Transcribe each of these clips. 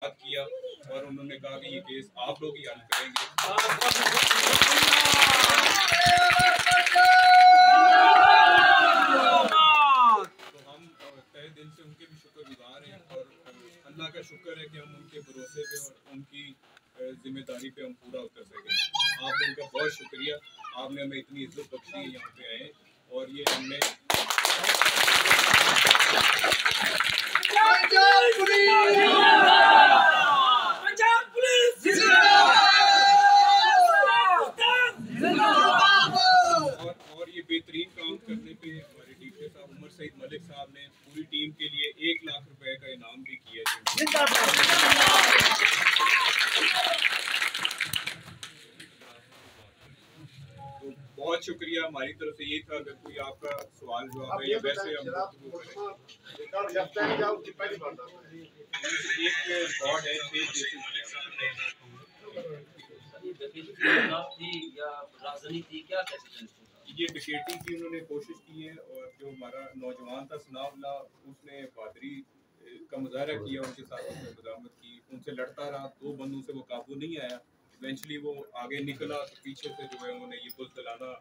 बात किया और उन्होंने कहा कि ये केस आप लोग ही हल करेंगे। तो हम तहे दिल से उनके भी शुक्रगुजार हैं और अल्लाह का शुक्र है कि हम उनके भरोसे पे और उनकी जिम्मेदारी पे हम पूरा उतर सके। आप लोगों का बहुत शुक्रिया, आपने हमें इतनी इज्जत बख्शी, यहाँ पे आए और ये हमने और ये बेहतरीन काम करने पे हमारे डीपी साहब उमर सईद मलिक साहब ने पूरी टीम के लिए 1 लाख रुपए का इनाम भी किया। तो बहुत शुक्रिया, हमारी तरफ से ये था। अगर कोई आपका सवाल जवाब है या वैसे हम ये डकैती की उन्होंने कोशिश की है और जो हमारा नौजवान था सनाउल्लाह, उसने बहादुरी का मुजाहरा किया, उनके साथ उसने बगावत की, उनसे लड़ता रहा, 2 बंदों से वो काबू नहीं आया। इवेंचुअली वो आगे निकला तो पीछे से जो है उन्होंने ये बुज़दिलाना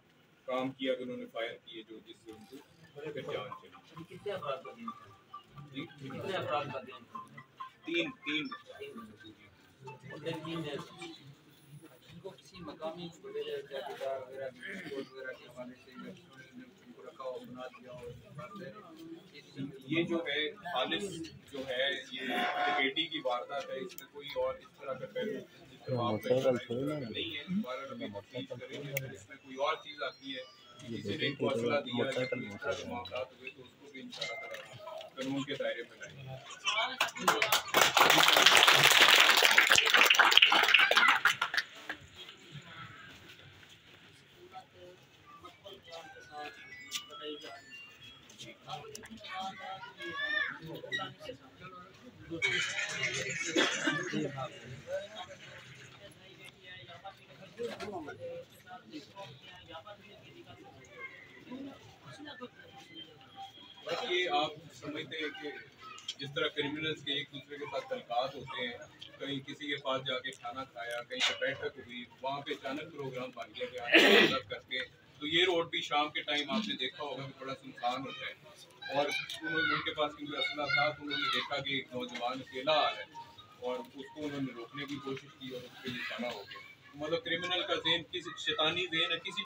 काम किया कि उन्होंने फायर किए जो जिससे उनको फिर जान चली। कितने अपराध का दिन था? 3 उनको किसी मकामी ठेकेदार वगैरह के हवाले से उनको रखा हो, बना दिया हो। ये जो है खालिस जो है ये डकैती की वारदात है, इसमें कोई और इस तरह का पहलू नहीं है। दोबारा कभी तफ्तीश करेंगे, अगर इसमें कोई और चीज़ आती है किसी ने इनको असला दिया या कोई इस तरह के मामला हुए तो उसको भी इंशाअल्लाह कानून के दायरे में लाएंगे। ये आप समझते हैं कि जिस तरह क्रिमिनल्स के एक दूसरे के साथ तलकात होते हैं, कहीं किसी के पास जाके खाना खाया, कहीं पे बैठक हुई, वहाँ पे अचानक प्रोग्राम बन गया कि आप करके, तो ये रोड भी शाम के टाइम आपने देखा होगा कि बड़ा सुनसान होता है और उनके पास क्योंकि असला था तो उन्होंने देखा कि एक नौजवान अकेला आ रहा है और उसको उन्होंने रोकने की कोशिश की और उसके लिए खड़ा हो गया। मतलब क्रिमिनल का ज़हन किसी शैतानी ज़हन है, किसी